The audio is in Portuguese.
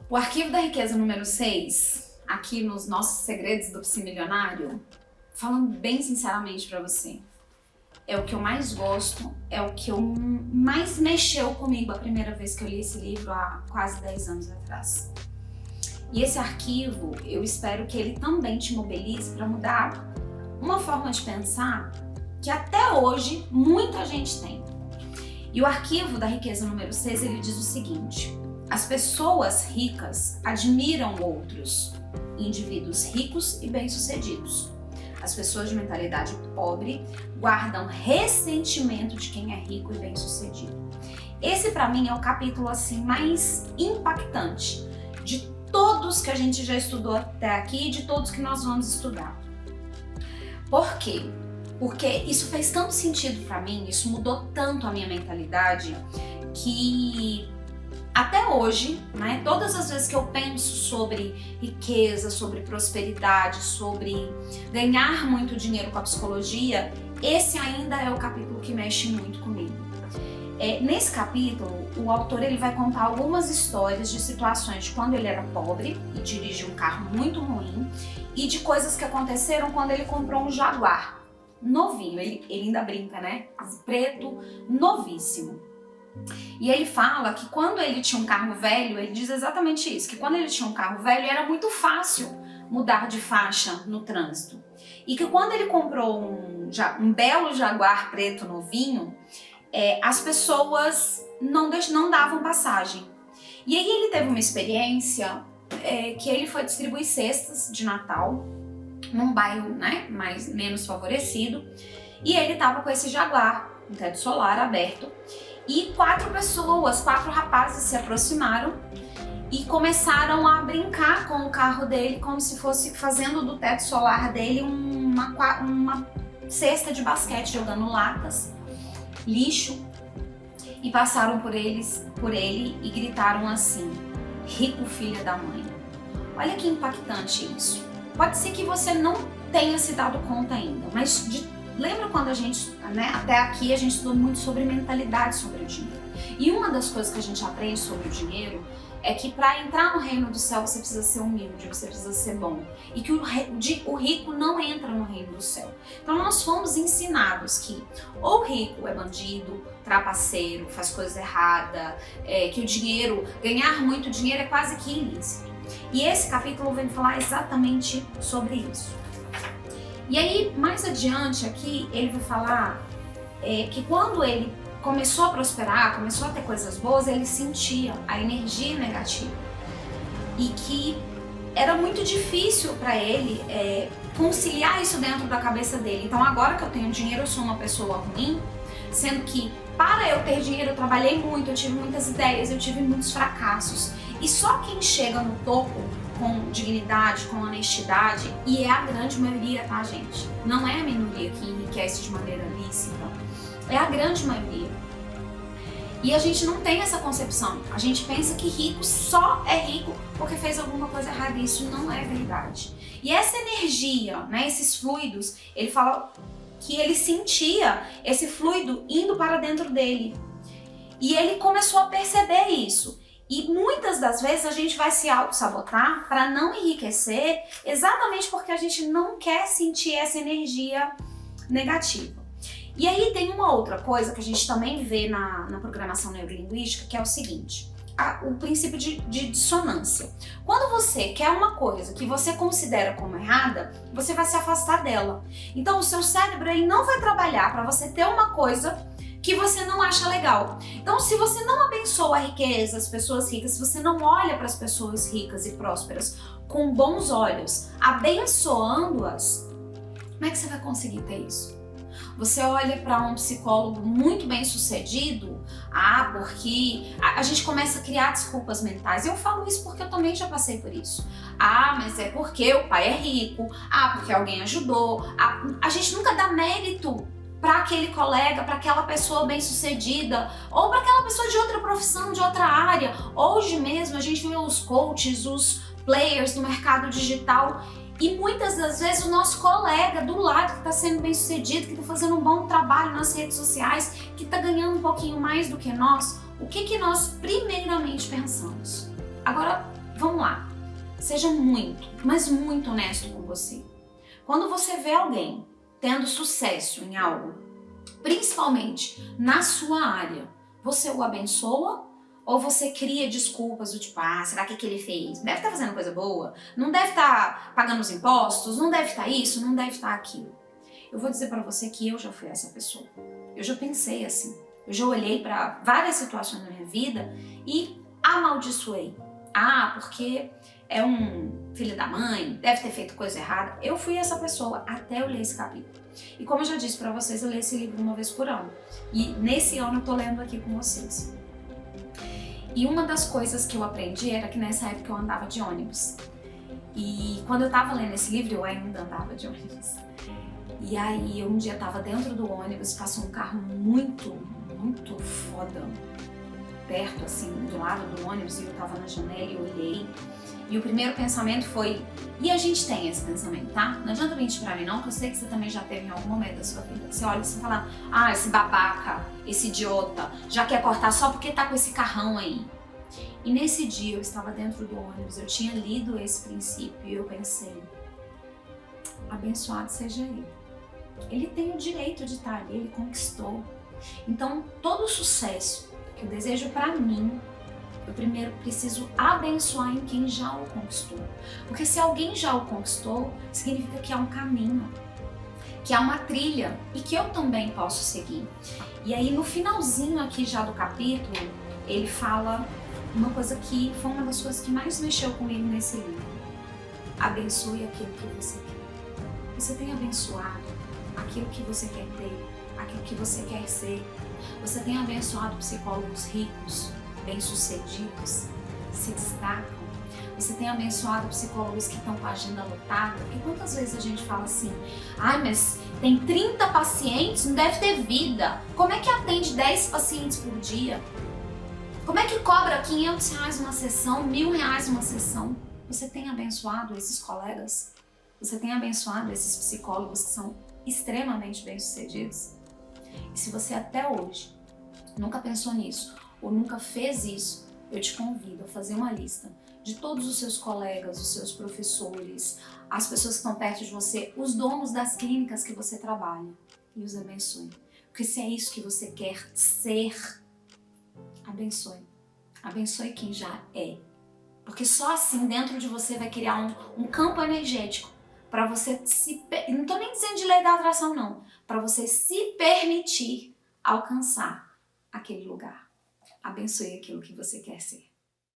O arquivo da riqueza número 6, aqui nos nossos segredos do psi-milionário, falando bem sinceramente pra você, é o que eu mais gosto, é o que mais mexeu comigo a primeira vez que eu li esse livro há quase 10 anos atrás. E esse arquivo, eu espero que ele também te mobilize para mudar uma forma de pensar que até hoje muita gente tem. E o arquivo da riqueza número 6, ele diz o seguinte: as pessoas ricas admiram outros indivíduos ricos e bem-sucedidos. As pessoas de mentalidade pobre guardam ressentimento de quem é rico e bem-sucedido. Esse, para mim, é o capítulo assim mais impactante de todos que a gente já estudou até aqui e de todos que nós vamos estudar. Por quê? Porque isso fez tanto sentido para mim, isso mudou tanto a minha mentalidade, que até hoje, né, todas as vezes que eu penso sobre riqueza, sobre prosperidade, sobre ganhar muito dinheiro com a psicologia, esse ainda é o capítulo que mexe muito comigo. Nesse capítulo, o autor ele vai contar algumas histórias de situações de quando ele era pobre e dirigia um carro muito ruim e de coisas que aconteceram quando ele comprou um Jaguar novinho, ele ainda brinca, né? Preto, novíssimo. E ele fala que quando ele tinha um carro velho, ele diz exatamente isso, que quando ele tinha um carro velho era muito fácil mudar de faixa no trânsito. E que quando ele comprou um belo Jaguar preto novinho, as pessoas não davam passagem. E aí ele teve uma experiência que ele foi distribuir cestas de Natal num bairro, né, menos favorecido, e ele estava com esse Jaguar, um teto solar aberto, e 4 rapazes se aproximaram e começaram a brincar com o carro dele como se fosse fazendo do teto solar dele uma cesta de basquete, jogando latas, lixo, e passaram por ele e gritaram assim: rico filho da mãe. Olha que impactante isso. Pode ser que você não tenha se dado conta ainda, mas lembra quando a gente, né, até aqui a gente estudou muito sobre mentalidade sobre o dinheiro. E uma das coisas que a gente aprende sobre o dinheiro é que para entrar no reino do céu você precisa ser humilde, você precisa ser bom. E que o rico não entra no reino do céu. Então nós fomos ensinados que ou o rico é bandido, trapaceiro, faz coisa errada, que o dinheiro, ganhar muito dinheiro é quase que ilícito. E esse capítulo vem falar exatamente sobre isso. E aí, mais adiante aqui, ele vai falar que quando ele começou a prosperar, começou a ter coisas boas, ele sentia a energia negativa. E que era muito difícil para ele conciliar isso dentro da cabeça dele. Então agora que eu tenho dinheiro, eu sou uma pessoa ruim, sendo que para eu ter dinheiro eu trabalhei muito, eu tive muitas ideias, eu tive muitos fracassos. E só quem chega no topo com dignidade, com honestidade, e é a grande maioria, tá, gente? Não é a minoria que enriquece de maneira lícita, é a grande maioria. E a gente não tem essa concepção. A gente pensa que rico só é rico porque fez alguma coisa errada, e isso não é verdade. E essa energia, né, esses fluidos, ele fala que ele sentia esse fluido indo para dentro dele. E ele começou a perceber isso. E muitas das vezes a gente vai se auto-sabotar para não enriquecer, exatamente porque a gente não quer sentir essa energia negativa. E aí tem uma outra coisa que a gente também vê na programação neurolinguística, que é o seguinte: o princípio de dissonância. Quando você quer uma coisa que você considera como errada, você vai se afastar dela. Então o seu cérebro ele não vai trabalhar para você ter uma coisa que você não acha legal. Então, se você não abençoa a riqueza, as pessoas ricas, se você não olha para as pessoas ricas e prósperas com bons olhos, abençoando-as, como é que você vai conseguir ter isso? Você olha para um psicólogo muito bem sucedido, porque a gente começa a criar desculpas mentais. Eu falo isso porque eu também já passei por isso. Mas é porque o pai é rico, porque alguém ajudou. A gente nunca dá mérito para aquele colega, para aquela pessoa bem-sucedida, ou para aquela pessoa de outra profissão, de outra área. Hoje mesmo a gente vê os coaches, os players do mercado digital, e muitas das vezes o nosso colega do lado que está sendo bem-sucedido, que está fazendo um bom trabalho nas redes sociais, que está ganhando um pouquinho mais do que nós, o que nós primeiramente pensamos? Agora, vamos lá. Seja muito, mas muito honesto com você. Quando você vê alguém tendo sucesso em algo, principalmente na sua área, você o abençoa ou você cria desculpas do tipo, será que ele fez? Deve estar fazendo coisa boa, não deve estar pagando os impostos, não deve estar isso, não deve estar aquilo. Eu vou dizer para você que eu já fui essa pessoa. Eu já pensei assim. Eu já olhei para várias situações na minha vida e amaldiçoei. Porque é um filho da mãe, deve ter feito coisa errada. Eu fui essa pessoa até eu ler esse capítulo. E como eu já disse para vocês, eu leio esse livro uma vez por ano. E nesse ano eu tô lendo aqui com vocês. E uma das coisas que eu aprendi era que nessa época eu andava de ônibus. E quando eu tava lendo esse livro, eu ainda andava de ônibus. E aí, um dia eu tava dentro do ônibus, passou um carro muito foda, perto, assim, do lado do ônibus, e eu tava na janela e olhei. E o primeiro pensamento foi, e a gente tem esse pensamento, tá? Não adianta mentir pra mim não, que eu sei que você também já teve em algum momento da sua vida. Você olha assim e fala, esse babaca, esse idiota, já quer cortar só porque tá com esse carrão aí. E nesse dia eu estava dentro do ônibus, eu tinha lido esse princípio e eu pensei, abençoado seja ele. Ele tem o direito de estar ali, ele conquistou. Então, todo o sucesso que eu desejo para mim, eu primeiro preciso abençoar em quem já o conquistou. Porque se alguém já o conquistou, significa que há um caminho, que há uma trilha e que eu também posso seguir. E aí, no finalzinho aqui já do capítulo, ele fala uma coisa que foi uma das coisas que mais mexeu comigo nesse livro. Abençoe aquilo que você quer. Você tem abençoado aquilo que você quer ter, aquilo que você quer ser. Você tem abençoado psicólogos ricos, bem-sucedidos, que se destacam. Você tem abençoado psicólogos que estão com a agenda lotada. Porque quantas vezes a gente fala assim, mas tem 30 pacientes, não deve ter vida. Como é que atende 10 pacientes por dia? Como é que cobra R$500 uma sessão, R$1.000 uma sessão? Você tem abençoado esses colegas? Você tem abençoado esses psicólogos que são extremamente bem-sucedidos? E se você até hoje nunca pensou nisso ou nunca fez isso, eu te convido a fazer uma lista de todos os seus colegas, os seus professores, as pessoas que estão perto de você, os donos das clínicas que você trabalha, e os abençoe. Porque se é isso que você quer ser, abençoe. Abençoe quem já é. Porque só assim dentro de você vai criar um campo energético para você não estou nem dizendo de lei da atração não, para você se permitir alcançar aquele lugar. Abençoe aquilo que você quer ser.